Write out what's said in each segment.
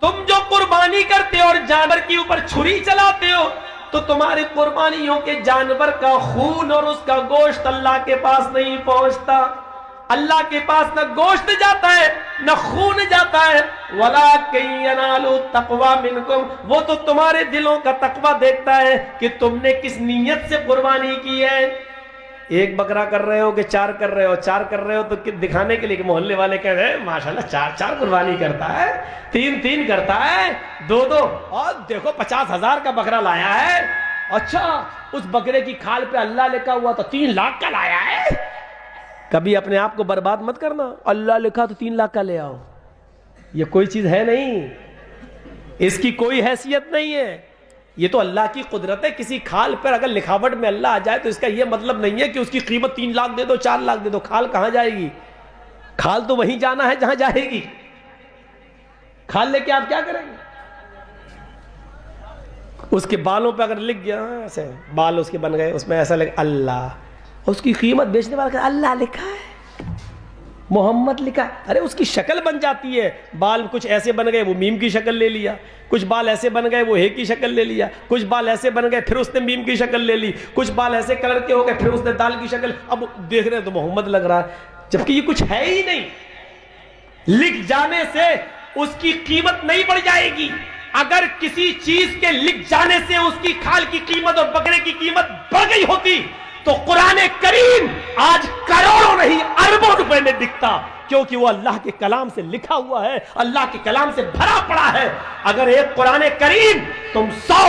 تم جو قربانی کرتے ہو اور جانور کے اوپر چھری چلاتے ہو تو تمہاری قربانیوں کے جانور کا خون اور اس کا گوشت اللہ کے پاس نہیں پہنچتا. اللہ کے پاس نہ گوشت جاتا ہے نہ خون جاتا ہے. وَلَٰكِن يَنَالُ التَّقْوَىٰ مِنْكُمْ، وہ تو تمہارے دلوں کا تقویٰ دیکھتا ہے کہ تم نے کس نیت سے قربانی کی ہے. ایک بکرا کر رہے ہو کہ چار کر رہے ہو؟ چار کر رہے ہو تو دکھانے کے لیے کہ محلے والے کہہ رہے ہیں ماشاءاللہ چار چار قربانی کرتا ہے، تین تین کرتا ہے، دو دو، اور دیکھو 50,000 کا بکرا لایا ہے. اچھا اس بکرے کی کھال پہ اللہ لکھا ہوا تو 3 لاکھ کا لایا ہے. کبھی اپنے آپ کو برباد مت کرنا. اللہ لکھا تو 3 لاکھ کا لے آؤ، یہ کوئی چیز ہے نہیں، اس کی کوئی حیثیت نہیں ہے. یہ تو اللہ کی قدرت ہے. کسی کھال پر اگر لکھاوٹ میں اللہ آ جائے تو اس کا یہ مطلب نہیں ہے کہ اس کی قیمت 3 لاکھ دے دو 4 لاکھ دے دو. کھال کہاں جائے گی؟ کھال تو وہیں جانا ہے جہاں جائے گی. کھال لے کے آپ کیا کریں گے؟ اس کے بالوں پہ اگر لکھ گیا ایسے بال اس کے بن گئے، اس میں ایسا لکھ اللہ، اس کی قیمت بیچنے والا کہ اللہ لکھا ہے، محمد لکھا ہے. ارے اس کی شکل بن جاتی ہے. بال کچھ ایسے بن گئے وہ میم کی شکل لے لیا، کچھ بال ایسے بن گئے وہ ہے کی شکل لے لیا، کچھ بال ایسے بن گئے پھر اس نے میم کی شکل لے لی، کچھ بال ایسے کلر کے ہو گئے پھر اس نے دال کی شکل. اب دیکھ رہے ہیں تو محمد لگ رہا ہے، جبکہ یہ کچھ ہے ہی نہیں. لکھ جانے سے اس کی قیمت نہیں بڑھ جائے گی. اگر کسی چیز کے لکھ جانے سے اس کی کھال کی قیمت اور بکرے کی قیمت بڑھ گئی ہوتی تو قرآن کریم آج کروڑوں نہیں اربوں روپے میں بکتا، کیونکہ وہ اللہ کے کلام سے لکھا ہوا ہے، اللہ کے کلام سے بھرا پڑا ہے. اگر ایک قرآن کریم تم 100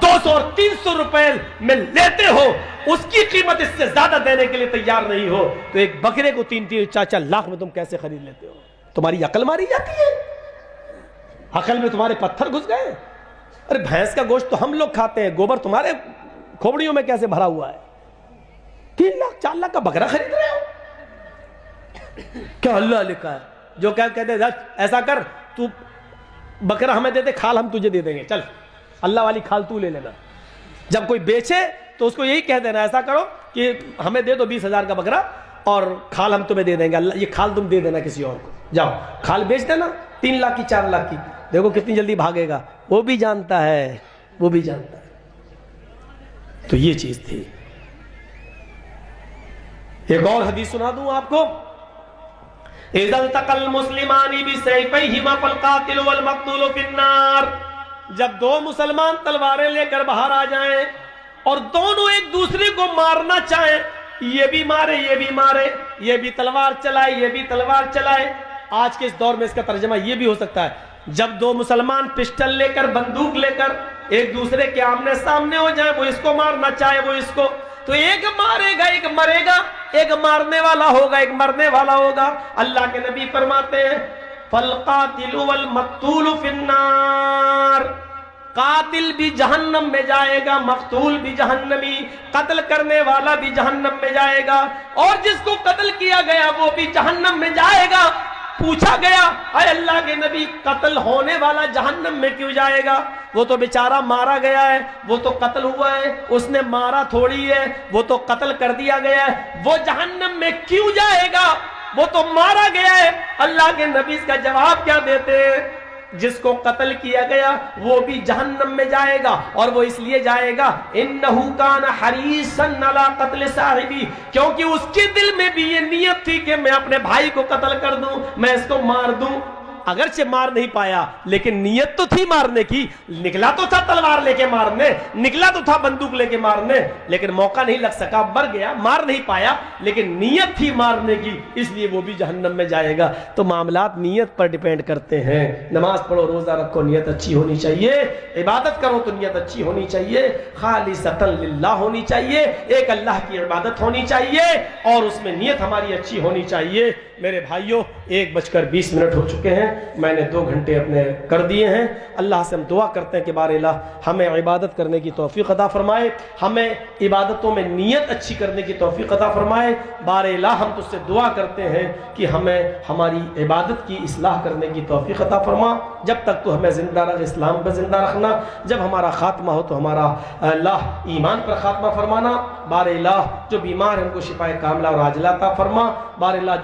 200 اور 300 روپے میں لیتے ہو، اس کی قیمت اس سے زیادہ دینے کے لیے تیار نہیں ہو، تو ایک بکرے کو 3 4 لاکھ میں تم کیسے خرید لیتے ہو؟ تمہاری عقل ماری جاتی ہے؟ عقل میں تمہارے پتھر گھس گئے؟ ارے بھینس کا گوشت تو ہم لوگ کھاتے ہیں، گوبر تمہارے کھوپڑیوں میں کیسے بھرا ہوا ہے؟ 3 لاکھ 4 لاکھ کا بکرا خرید رہے ہو؟ کیا اللہ لکھا ہے؟ جو کیا کہتے ہیں ایسا کر تو بکرا ہمیں دے دے، کھال ہم تجھے دے دیں گے، چل اللہ والی کھال تو لے لینا. جب کوئی بیچے تو اس کو یہی کہہ دینا ایسا کرو کہ ہمیں دے دو 20,000 کا بکرا اور کھال ہم تمہیں دے دیں گے، اللہ یہ کھال تم دے دینا کسی اور کو، جاؤ کھال بیچ دینا 3 لاکھ کی 4 لاکھ کی. دیکھو کتنی جلدی بھاگے گا. وہ بھی جانتا ہے، وہ بھی جانتا ہے. تو یہ چیز تھی. ایک اور حدیث سنا دوں آپ کو. اذا التقى المسلمان بسيفيهما فالقاتل والمقتول في النار. جب 2 مسلمان تلواریں لے کر باہر آ جائیں اور دونوں ایک دوسرے کو مارنا چاہیں، یہ بھی مارے یہ بھی مارے، یہ بھی تلوار چلائے یہ بھی تلوار چلائے. آج کے اس دور میں اس کا ترجمہ یہ بھی ہو سکتا ہے، جب 2 مسلمان پسٹل لے کر بندوق لے کر ایک دوسرے کے آمنے سامنے ہو جائیں، وہ اس کو مارنا چاہے وہ اس کو، تو ایک مارے گا ایک مرے گا، ایک مارنے والا ہوگا ایک مرنے والا ہوگا. اللہ کے نبی فرماتے ہیں فالقاتل والمقتول فی النار. قاتل بھی جہنم میں جائے گا، مقتول بھی جہنمی، قتل کرنے والا بھی جہنم میں جائے گا، اور جس کو قتل کیا گیا وہ بھی جہنم میں جائے گا. پوچھا گیا اے اللہ کے نبی قتل ہونے والا جہنم میں کیوں جائے گا؟ وہ تو بیچارہ مارا گیا ہے، وہ تو قتل ہوا ہے، اس نے مارا تھوڑی ہے، وہ تو قتل کر دیا گیا ہے، وہ جہنم میں کیوں جائے گا؟ وہ تو مارا گیا ہے. اللہ کے نبی اس کا جواب کیا دیتے ہیں؟ جس کو قتل کیا گیا وہ بھی جہنم میں جائے گا، اور وہ اس لیے جائے گا انہو کان حریصا علی قتل صاحبی، کیونکہ اس کے دل میں بھی یہ نیت تھی کہ میں اپنے بھائی کو قتل کر دوں، میں اس کو مار دوں. اگرچہ مار نہیں پایا لیکن نیت تو تھی مارنے کی. نکلا تو تھا تلوار لے کے مارنے، نکلا تو تھا بندوق لے کے مارنے، لیکن موقع نہیں لگ سکا، مر گیا، مار نہیں پایا، لیکن نیت تھی مارنے کی، اس لیے وہ بھی جہنم میں جائے گا. تو معاملات نیت پر ڈیپینڈ کرتے ہیں. نماز پڑھو، روزہ رکھو، نیت اچھی ہونی چاہیے. عبادت کرو تو نیت اچھی ہونی چاہیے، خالصۃ للہ ہونی چاہیے، ایک اللہ کی عبادت ہونی چاہیے، اور اس میں نیت ہماری اچھی ہونی چاہیے. میرے بھائیوں 1:20 ہو چکے ہیں، میں نے 2 گھنٹے اپنے کر دیے ہیں. اللہ سے ہم دعا کرتے ہیں کہ بار الہ ہمیں عبادت کرنے کی توفیق عطا فرمائے، ہمیں عبادتوں میں نیت اچھی کرنے کی توفیق عطا فرمائے. بار الہ ہم تجھ سے دعا کرتے ہیں کہ ہمیں ہماری عبادت کی اصلاح کرنے کی توفیق عطا فرما. جب تک تو ہمیں زندہ رکھ، اسلام پر زندہ رکھنا، جب ہمارا خاتمہ ہو تو ہمارا اللہ ایمان پر خاتمہ فرمانا. بار الہ جو بیمار ہیں ان کو شفائے کاملہ اور عاجلہ عطا فرما. بار الہ